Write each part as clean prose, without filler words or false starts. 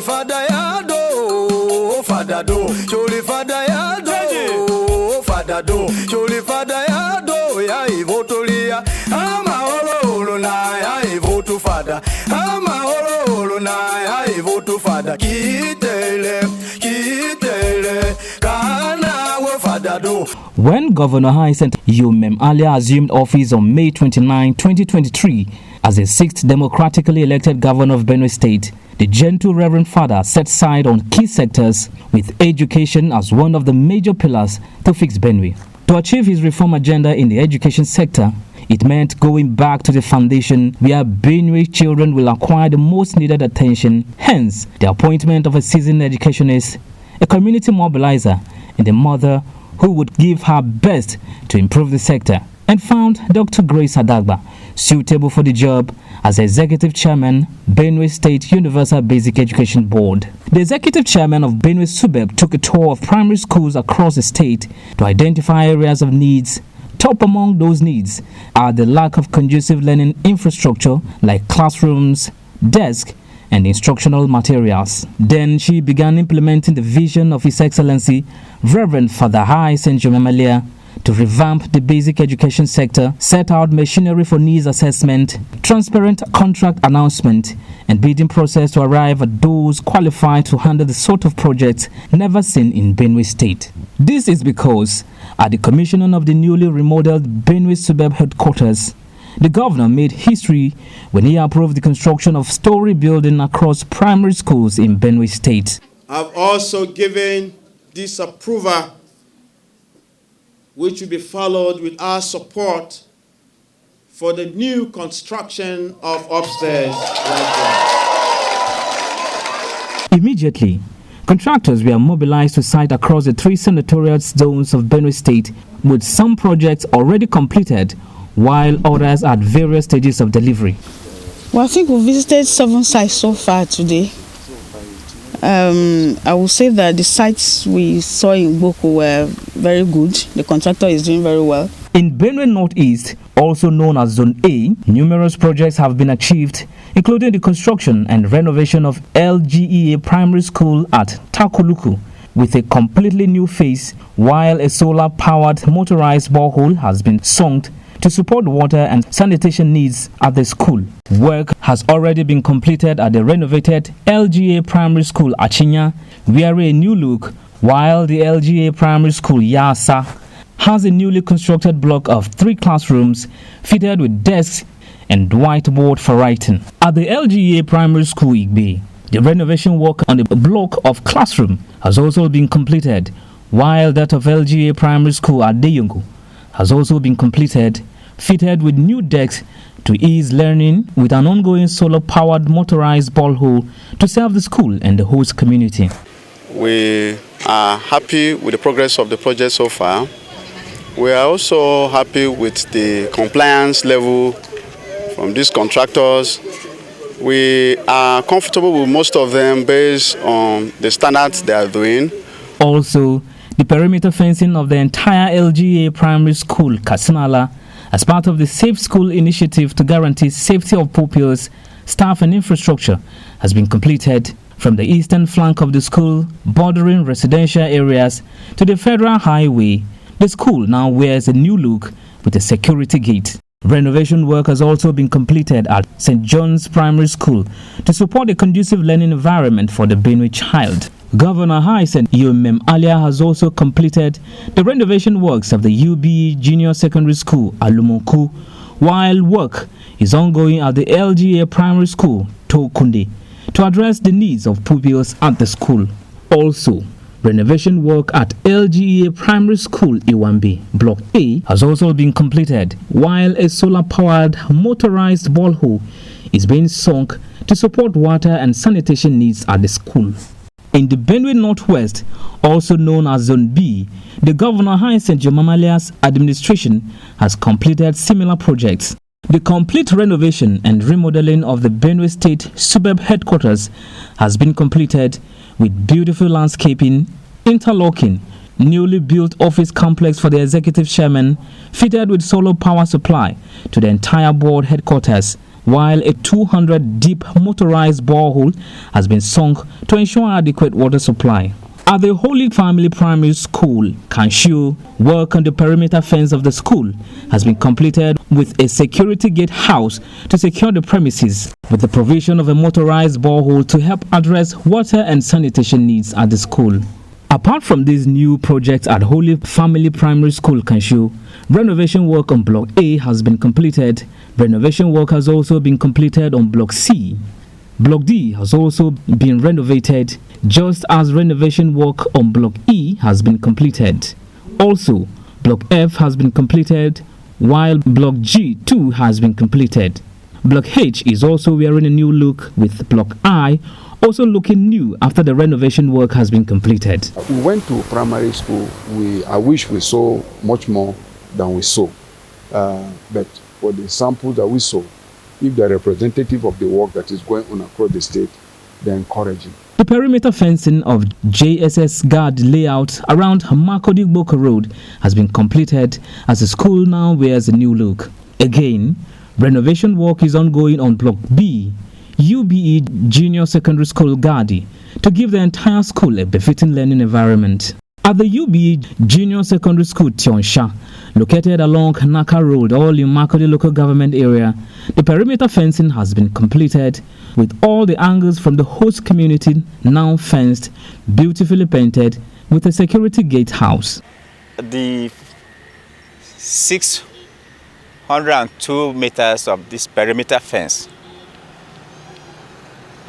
fada ya do, fada do. Choli fada ya do, fada do. Choli fada ya do, ya ivotolia. Ama olo na ya ivotu fada. Ama olo na ya ivotu fada. Kitele, kana we fada do. When Governor Hyacinth Alia assumed office on May 29, 2023, as the 6th democratically elected governor of Benue State, the gentle Reverend Father set sight on key sectors, with education as one of the major pillars to fix Benue. To achieve his reform agenda in the education sector, it meant going back to the foundation where Benue children will acquire the most needed attention, hence the appointment of a seasoned educationist, a community mobilizer, and a mother who would give her best to improve the sector, and found Dr. Grace Adagba suitable for the job as Executive Chairman, Benue State Universal Basic Education Board. The Executive Chairman of Benue Subeb took a tour of primary schools across the state to identify areas of needs. Top among those needs are the lack of conducive learning infrastructure like classrooms, desks, and instructional materials. Then she began implementing the vision of His Excellency, Reverend Father Hyacinth Alia, to revamp the basic education sector, set out machinery for needs assessment, transparent contract announcement, and bidding process to arrive at those qualified to handle the sort of projects never seen in Benue State. This is because at the commissioning of the newly remodeled Benue Subeb headquarters, the governor made history when he approved the construction of story building across primary schools in Benue State. I've also given this approval, which will be followed with our support for the new construction of upstairs. Immediately, contractors were mobilized to site across the 3 senatorial zones of Benue State, with some projects already completed, while others at various stages of delivery. Well, I think we visited 7 sites so far today. I will say that the sites we saw in Boko were very good. The contractor is doing very well. In Benue Northeast, also known as Zone A, numerous projects have been achieved, including the construction and renovation of LGEA Primary School at Takuluku with a completely new face, while a solar-powered motorized borehole has been sunk to support water and sanitation needs at the school. Work has already been completed at the renovated LGA Primary School Achinya, wearing a new look, while the LGA Primary School Yasa has a newly constructed block of 3 classrooms fitted with desks and whiteboard for writing. At the LGA Primary School Igbe, the renovation work on the block of classroom has also been completed, while that of LGA Primary School at Deyungu has also been completed, fitted with new decks to ease learning, with an ongoing solar-powered motorized borehole to serve the school and the host community. We are happy with the progress of the project so far. We are also happy with the compliance level from these contractors. We are comfortable with most of them based on the standards they are doing. Also, the perimeter fencing of the entire LGA Primary School Kasinala, as part of the Safe School initiative to guarantee safety of pupils, staff and infrastructure, has been completed from the eastern flank of the school, bordering residential areas, to the federal highway. The school now wears a new look with a security gate. Renovation work has also been completed at St. John's Primary School to support a conducive learning environment for the Benue child. Governor Hyacinth Alia has also completed the renovation works of the UBE Junior Secondary School, Alumoku, while work is ongoing at the LGA Primary School, Tokunde, to address the needs of pupils at the school. Also, renovation work at LGA Primary School, Iwambi, Block A, has also been completed, while a solar-powered motorized borehole is being sunk to support water and sanitation needs at the school. In the Benue Northwest, also known as Zone B, the Governor Hyacinth Alia's administration has completed similar projects. The complete renovation and remodeling of the Benue State Subeb headquarters has been completed, with beautiful landscaping, interlocking, newly built office complex for the executive chairman, fitted with solar power supply to the entire board headquarters, while a 200-deep motorized borehole has been sunk to ensure adequate water supply. At the Holy Family Primary School, Kanshu, work on the perimeter fence of the school has been completed with a security gate house to secure the premises, with the provision of a motorized borehole to help address water and sanitation needs at the school. Apart from these new projects at Holy Family Primary School, Kanshu, renovation work on Block A has been completed. Renovation work has also been completed on Block C. Block D has also been renovated, just as renovation work on Block E has been completed. Also, Block F has been completed, while Block G too has been completed. Block H is also wearing a new look, with Block I also looking new after the renovation work has been completed. We went to primary school. I wish we saw much more than we saw. But for the samples that we saw, if they're representative of the work that is going on across the state, they're encouraging. The perimeter fencing of JSS Guard layout around Makodi Boko Road has been completed as the school now wears a new look. Again, renovation work is ongoing on Block B, UBE Junior Secondary School Gardi, to give the entire school a befitting learning environment. At the UBE Junior Secondary School Tionsha, located along Naka Road, all in Makodi local government area, the perimeter fencing has been completed, with all the angles from the host community now fenced, beautifully painted, with a security gate house. The 602 meters of this perimeter fence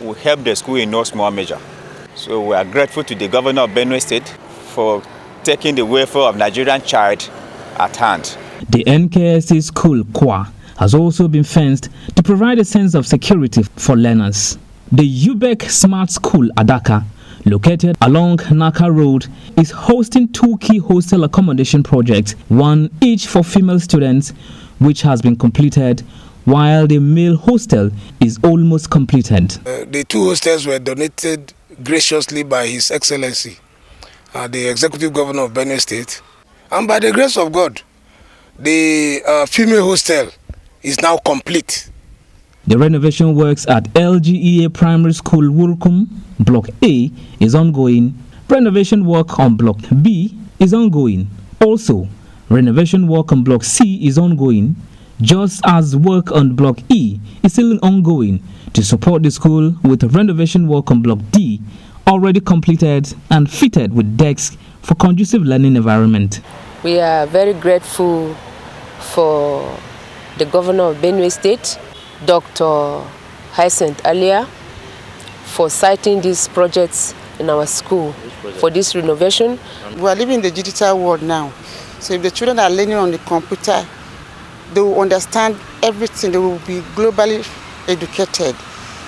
will help the school in no small measure. So we are grateful to the governor of Benue State for taking the welfare of Nigerian child at hand. The NKSC school Kwa has also been fenced to provide a sense of security for learners. The UBEC Smart School Adaka, located along Naka Road, is hosting 2 key hostel accommodation projects, one each for female students, which has been completed, while the male hostel is almost completed. The 2 hostels were donated graciously by His Excellency, the Executive Governor of Benue State. And by the grace of God, the female hostel is now complete. The renovation works at LGEA Primary School Wurukum, Block A, is ongoing. Renovation work on Block B is ongoing. Also, renovation work on Block C is ongoing, just as work on Block E is still ongoing to support the school, with renovation work on Block D already completed and fitted with desks for conducive learning environment. We are very grateful for the Governor of Benue State, Dr. Alia, for citing these projects in our school for this renovation. We are living in the digital world now. So if the children are learning on the computer, they will understand everything. They will be globally educated.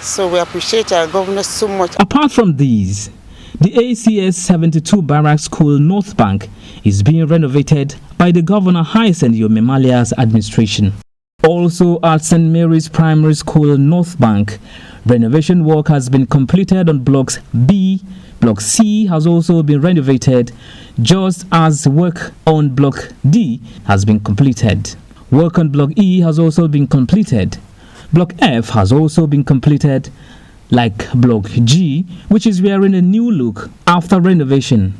So we appreciate our governor so much. Apart from these, the ACS 72 Barrack School North Bank is being renovated by the Governor Hyacinth Alia's administration. Also at St. Mary's Primary School North Bank, renovation work has been completed on Blocks B. Block C has also been renovated, just as work on Block D has been completed. Work on Block E has also been completed. Block F has also been completed, like Block G, which is wearing a new look after renovation.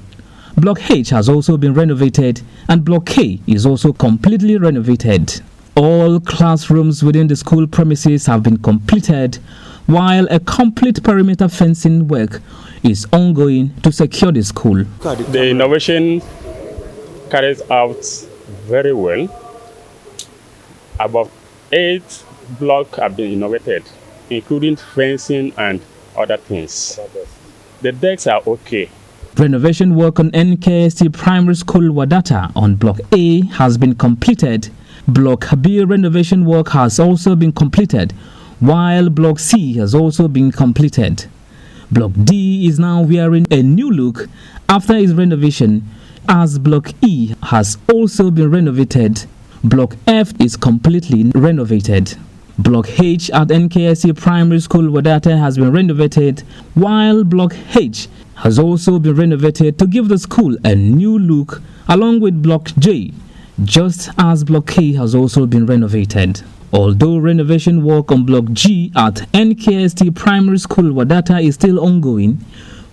Block H has also been renovated, and Block K is also completely renovated. All classrooms within the school premises have been completed, while a complete perimeter fencing work is ongoing to secure the school. The innovation carries out very well. About 8 blocks have been innovated, including fencing and other things. The decks are okay. Renovation work on NKST Primary School Wadata on Block A has been completed. Block B renovation work has also been completed, while Block C has also been completed. Block D is now wearing a new look after its renovation, as Block E has also been renovated. Block F is completely renovated. Block H at NKSC Primary School Wadata has been renovated, while Block H has also been renovated to give the school a new look, along with Block J, just as Block K has also been renovated. Although renovation work on Block G at NKST Primary School Wadata is still ongoing,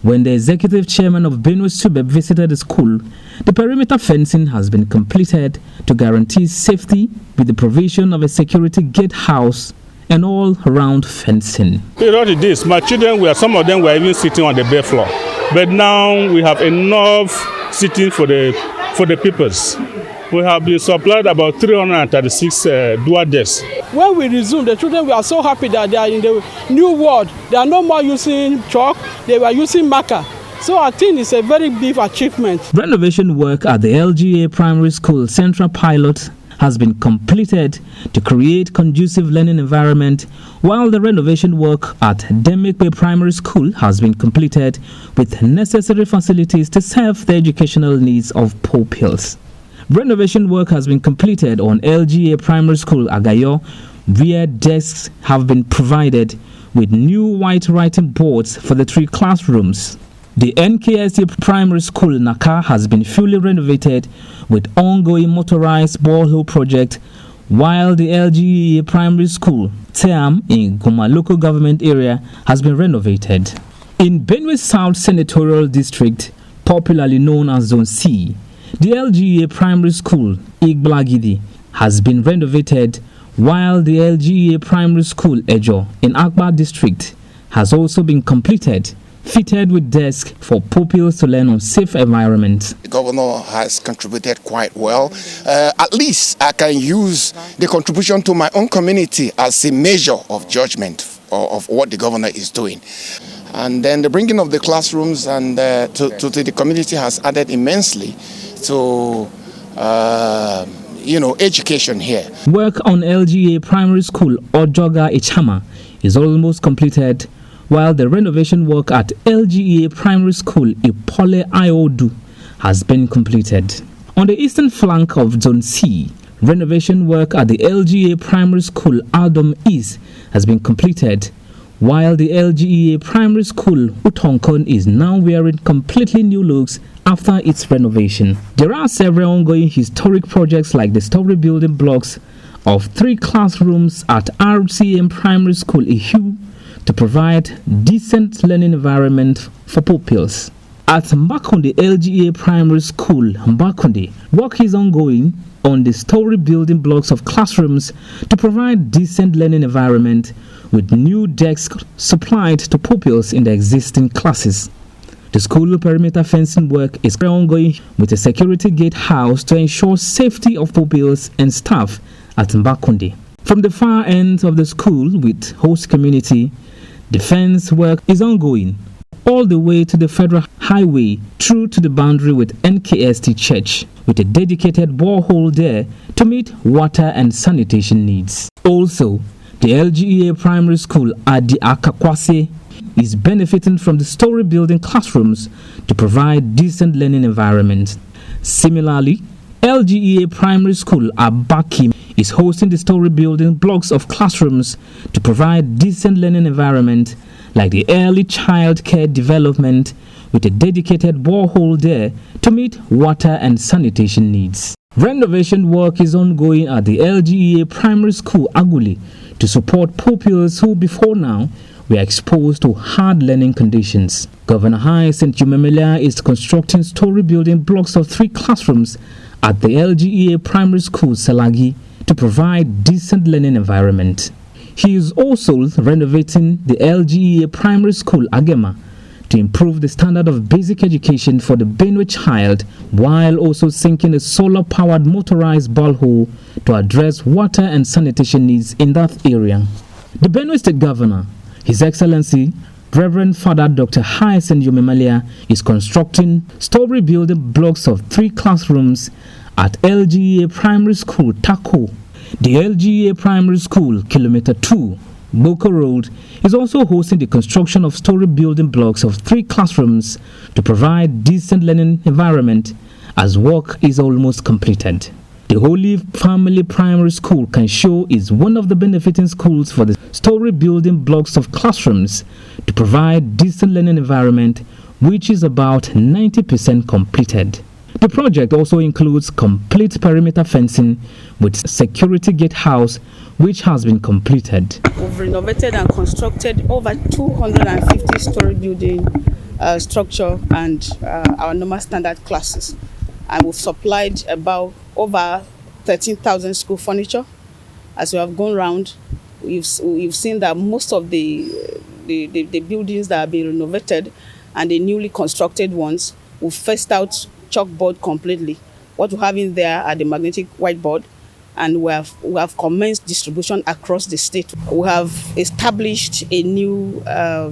when the executive chairman of Benue Subeb visited the school, the perimeter fencing has been completed to guarantee safety with the provision of a security gate house and all-round fencing. Prior to this, my children some of them were even sitting on the bare floor. But now we have enough seating for the pupils. We have been supplied about 336 dual desks. When we resumed, the children were so happy that they are in the new world. They are no more using chalk, they were using marker. So I think it's a very big achievement. Renovation work at the LGA Primary School Central Pilot has been completed to create conducive learning environment, while the renovation work at Demekwe Primary School has been completed with necessary facilities to serve the educational needs of pupils. Renovation work has been completed on LGA Primary School Agayo, where desks have been provided with new white writing boards for the 3 classrooms. The NKST Primary School Naka has been fully renovated with ongoing motorized borehole project, while the LGA Primary School Team in Goma local government area has been renovated. In Benue South Senatorial District, popularly known as Zone C, the LGA Primary School Igblagidi has been renovated, while the LGA Primary School Ejo in Akbar District has also been completed, fitted with desks for pupils to learn on safe environment. The governor has contributed quite well. At least I can use the contribution to my own community as a measure of judgment of what the governor is doing. And then the bringing of the classrooms and to the community has added immensely to education here. Work on LGA Primary School Ojoga Ichama is almost completed, while the renovation work at LGA Primary School Ipole Iodu has been completed. On the eastern flank of Zone C, renovation work at the LGA Primary School Aldom East has been completed, while the LGA Primary School Utonkon is now wearing completely new looks after its renovation. There are several ongoing historic projects like the story building blocks of 3 classrooms at RCM Primary School Ihu to provide decent learning environment for pupils. At Mbakonde LGA Primary School, Mbakonde, work is ongoing on the story building blocks of classrooms to provide decent learning environment with new desks supplied to pupils in the existing classes. The school perimeter fencing work is ongoing with a security gate house to ensure safety of pupils and staff at Mbakonde. From the far end of the school with host community, the fence work is ongoing all the way to the federal highway through to the boundary with NKST Church, with a dedicated borehole there to meet water and sanitation needs. Also, the LGA Primary School at the Akakwase is benefiting from the story building classrooms to provide decent learning environment. Similarly, LGA Primary School at Bakim is hosting the story building blocks of classrooms to provide decent learning environment like the early child care development with a dedicated borehole there to meet water and sanitation needs. Renovation work is ongoing at the LGA Primary School Aguli to support pupils who before now were exposed to hard learning conditions. Governor Hyacinth Alia is constructing story building blocks of 3 classrooms at the LGA Primary School Salagi to provide decent learning environment. He is also renovating the LGA Primary School Agema to improve the standard of basic education for the Benue child, while also sinking a solar-powered motorized borehole to address water and sanitation needs in that area. The Benue State Governor, His Excellency Reverend Father Dr. Hyacinth Alia, is constructing story building blocks of 3 classrooms at LGA Primary School Tako. The LGA Primary School, Kilometer 2, Boko Road, is also hosting the construction of story building blocks of 3 classrooms to provide decent learning environment as work is almost completed. The Holy Family Primary School, Kansho, is one of the benefiting schools for the story building blocks of classrooms to provide decent learning environment, which is about 90% completed. The project also includes complete perimeter fencing with security gate house, which has been completed. We've renovated and constructed over 250-story building structure and our normal standard classes. And we've supplied about over 13,000 school furniture. As we have gone around, we've seen that most of the buildings that have been renovated and the newly constructed ones, we've phased out chalkboard completely. What we have in there are the magnetic whiteboard, and we have commenced distribution across the state. We have established a new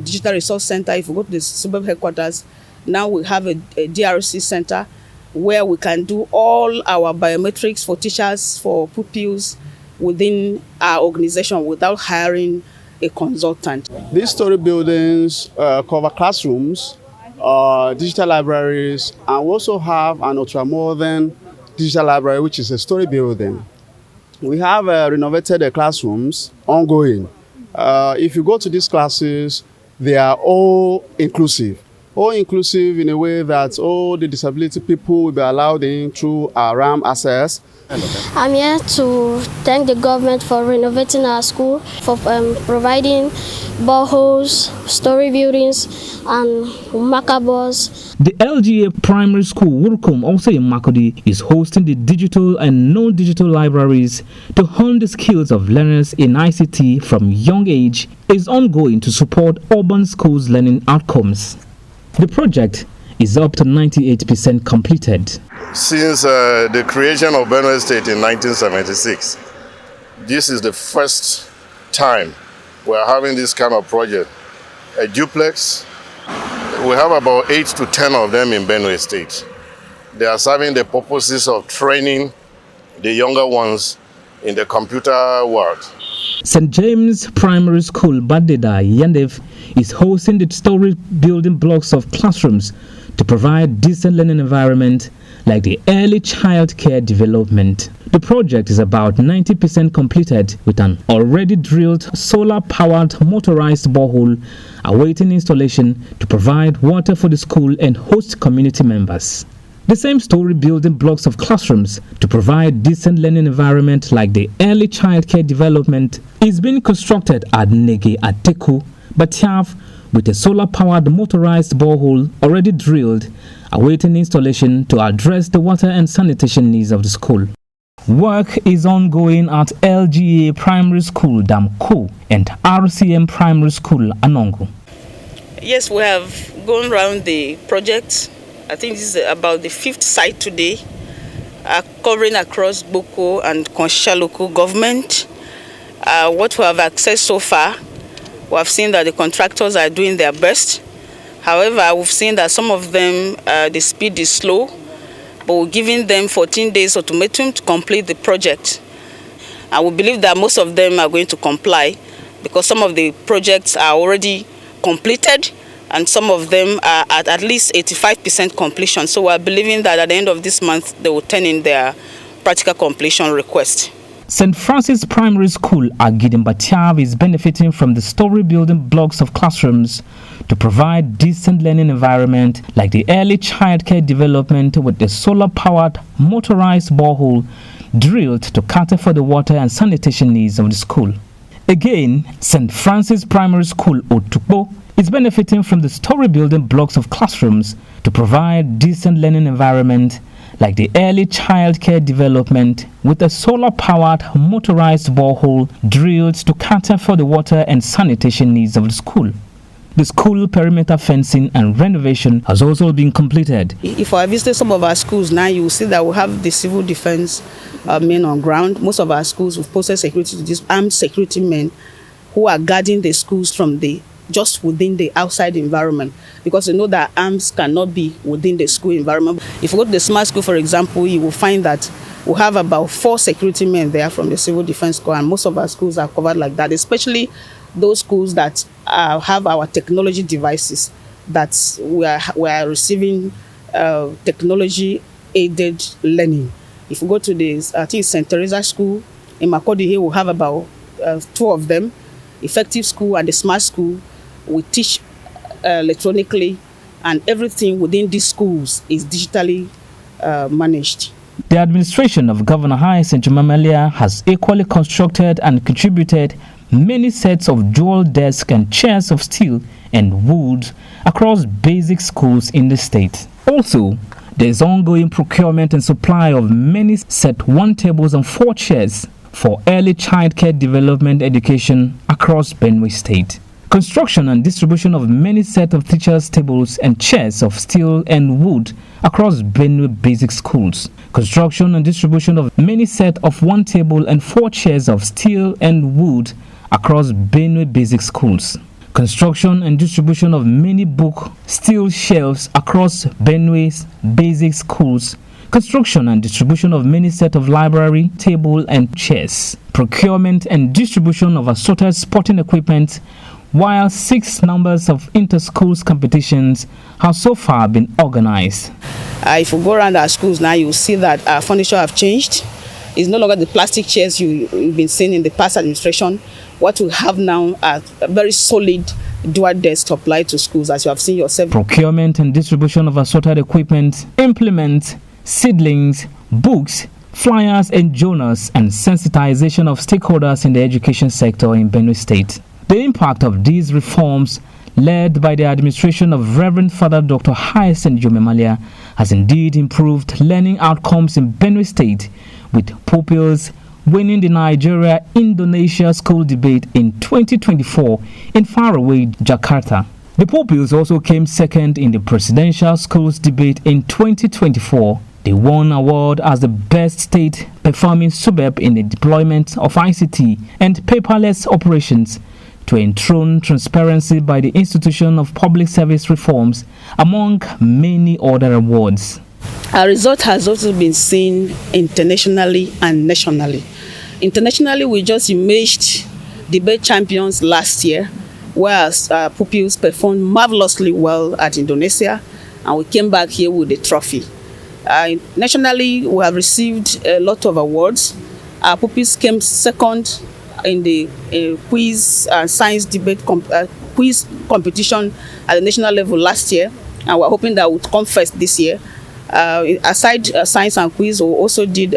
digital resource center. If we go to the Subeb headquarters, now we have a DRC center where we can do all our biometrics for teachers, for pupils within our organization without hiring a consultant. These story buildings cover classrooms, digital libraries, and we also have an ultra-modern digital library, which is a story building. We have renovated classrooms ongoing. If you go to these classes, they are all inclusive. All inclusive in a way that all the disability people will be allowed in through our RAM access. I'm here to thank the government for renovating our school, for providing boreholes, story buildings, and marker boards. The LGA Primary School, Wurukum, also in Makodi, is hosting the digital and non-digital libraries to hone the skills of learners in ICT from young age. Is ongoing to support urban schools' learning outcomes. The project is up to 98% completed. Since the creation of Benue State in 1976, this is the first time we are having this kind of project. A duplex, we have about 8 to 10 of them in Benue State. They are serving the purposes of training the younger ones in the computer world. St. James Primary School, Badeda, Yandev, is hosting the story building blocks of classrooms to provide decent learning environment like the early child care development. The project is about 90% completed with an already drilled solar-powered motorized borehole awaiting installation to provide water for the school and host community members. The same story building blocks of classrooms to provide decent learning environment like the early child care development is being constructed at Nege Ateku, Batiaf, with a solar-powered motorized borehole already drilled, awaiting installation to address the water and sanitation needs of the school. Work is ongoing at LGA Primary School, Damko, and RCM Primary School, Anongo. Yes, we have gone around the project. I think this is about the 5th site today, covering across Boko and Konsha local government. What we have accessed so far, we have seen that the contractors are doing their best. However, we've seen that some of them, the speed is slow, but we're giving them 14 days ultimatum to complete the project. And we believe that most of them are going to comply because some of the projects are already completed and some of them are at least 85% completion. So we're believing that at the end of this month, they will turn in their practical completion request. St. Francis Primary School, Agidimba is benefiting from the story building blocks of classrooms to provide decent learning environment like the early childcare development with the solar-powered motorized borehole drilled to cater for the water and sanitation needs of the school. Again, St. Francis Primary School, Otukpo, is benefiting from the story building blocks of classrooms to provide decent learning environment like the early childcare development with a solar-powered motorized borehole drilled to cater for the water and sanitation needs of the school. The school perimeter fencing and renovation has also been completed. If I visit some of our schools now, you will see that we have the civil defense men on ground. Most of our schools have posted security to these armed security men who are guarding the schools from just within the outside environment, because you know that arms cannot be within the school environment. If you go to the smart school, for example, you will find that we have about 4 security men there from the Civil Defense Corps, and most of our schools are covered like that, especially those schools that have our technology devices, that we are receiving technology-aided learning. If you go to the, I think St. Teresa School in Makodi here, we have about 2 of them, Effective School and the Smart School. We teach electronically, and everything within these schools is digitally managed. The administration of Governor Hyacinth Alia has equally constructed and contributed many sets of dual desk and chairs of steel and wood across basic schools in the state. Also, there is ongoing procurement and supply of many set 1 tables and 4 chairs for early childcare development education across Benue State. Construction and distribution of many set of teachers' tables and chairs of steel and wood across Benue basic schools. Construction and distribution of many set of 1 table and 4 chairs of steel and wood across Benue basic schools. Construction and distribution of many book steel shelves across Benue's basic schools. Construction and distribution of many set of library, table and chairs. Procurement and distribution of assorted sporting equipment, while 6 numbers of inter-schools competitions have so far been organized. If you go around our schools now, you'll see that our furniture have changed. It's no longer the plastic chairs you've been seeing in the past administration. What we have now are a very solid dual desk applied to schools, as you have seen yourself. Procurement and distribution of assorted equipment, implements, seedlings, books, flyers and journals, and sensitization of stakeholders in the education sector in Benue State. The impact of these reforms, led by the administration of Reverend Father Dr. Hyacinth Alia, has indeed improved learning outcomes in Benue State, with pupils winning the Nigeria-Indonesia school debate in 2024 in faraway Jakarta. The pupils also came second in the presidential schools debate in 2024. They won award as the best state performing Subeb in the deployment of ICT and paperless operations to enthrone transparency by the Institution of Public Service Reforms, among many other awards. Our result has also been seen internationally and nationally. Internationally, we just emerged debate champions last year, whereas pupils performed marvelously well at Indonesia, and we came back here with a trophy. Nationally, we have received a lot of awards. Our pupils came second in the quiz science debate quiz competition at the national level last year, and we're hoping that we'll come first this year. Aside science and quiz, we also did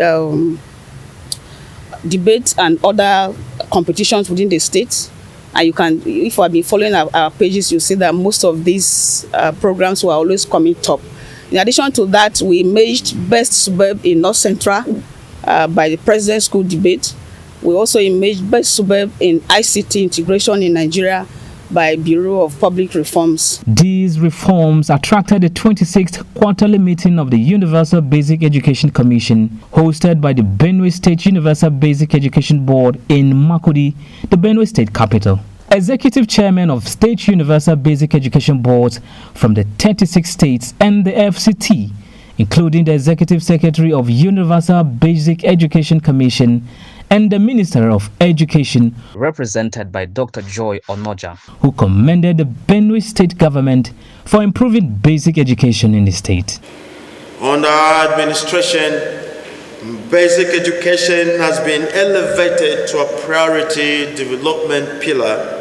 debates and other competitions within the states. And you can, if you have been following our pages, you'll see that most of these programs were always coming top. In addition to that, we emerged Best Subeb in North Central by the President's School Debate. We also emerged Best Subeb in ICT integration in Nigeria by Bureau of Public Reforms. These reforms attracted the 26th quarterly meeting of the Universal Basic Education Commission, hosted by the Benue State Universal Basic Education Board in Makurdi, the Benue State capital. Executive Chairman of State Universal Basic Education Boards from the 36 states and the FCT, including the Executive Secretary of Universal Basic Education Commission and the Minister of Education, represented by Dr. Joy Onoja, who commended the Benue State government for improving basic education in the state. Under our administration, basic education has been elevated to a priority development pillar,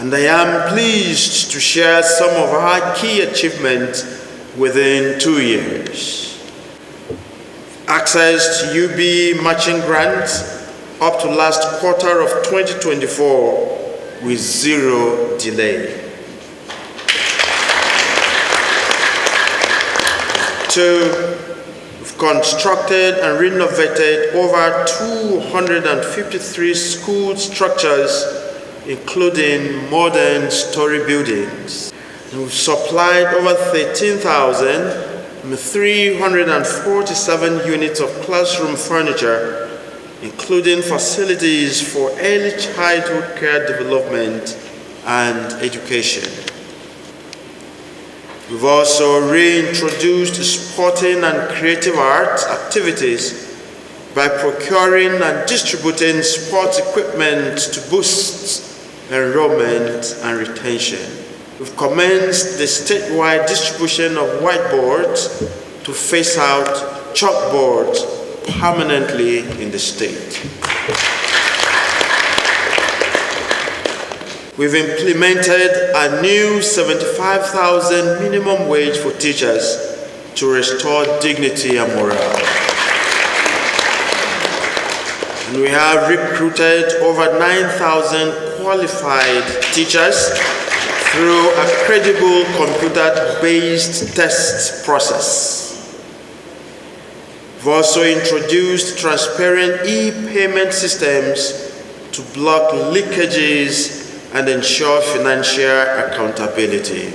and I am pleased to share some of our key achievements within 2 years. Access to UB matching grants up to last quarter of 2024 with 0 delay. 2, we've constructed and renovated over 253 school structures, including modern story buildings. And we've supplied over 13,347 units of classroom furniture, including facilities for early childhood care development and education. We've also reintroduced sporting and creative arts activities by procuring and distributing sports equipment to boost enrollment and retention. We've commenced the statewide distribution of whiteboards to phase out chalkboards permanently in the state. We've implemented a new 75,000 minimum wage for teachers to restore dignity and morale. And we have recruited over 9,000 qualified teachers through a credible computer-based test process. We've also introduced transparent e-payment systems to block leakages and ensure financial accountability.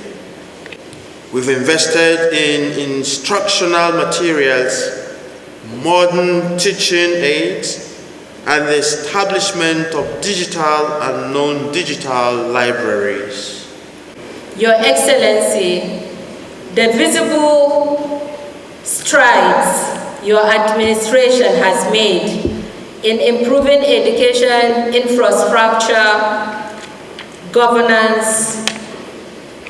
We've invested in instructional materials, modern teaching aids, and the establishment of digital and non-digital libraries. Your Excellency, the visible strides your administration has made in improving education infrastructure, governance,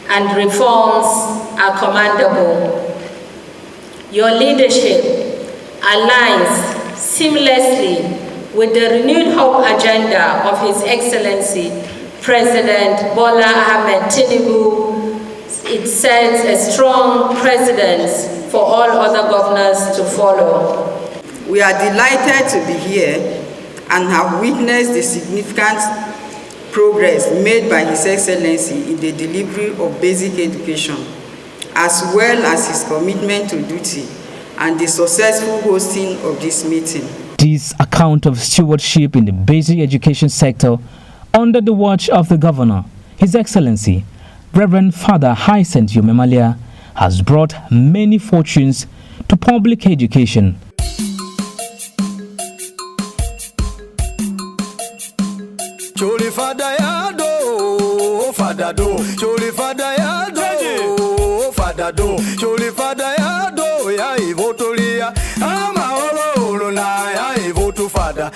and reforms are commendable. Your leadership aligns seamlessly with the renewed hope agenda of His Excellency President Bola Ahmed Tinubu. It sets a strong precedent for all other governors to follow. We are delighted to be here and have witnessed the significant progress made by His Excellency in the delivery of basic education, as well as his commitment to duty and the successful hosting of this meeting. This account of stewardship in the basic education sector under the watch of the governor, His Excellency Reverend Father Hyacinth Alia, has brought many fortunes to public education. Choli fada ya do, fada do. Choli fada ya do, fada do. Choli fada ya do, ya ivotolia. Ama olo olo na ya ivotu fada.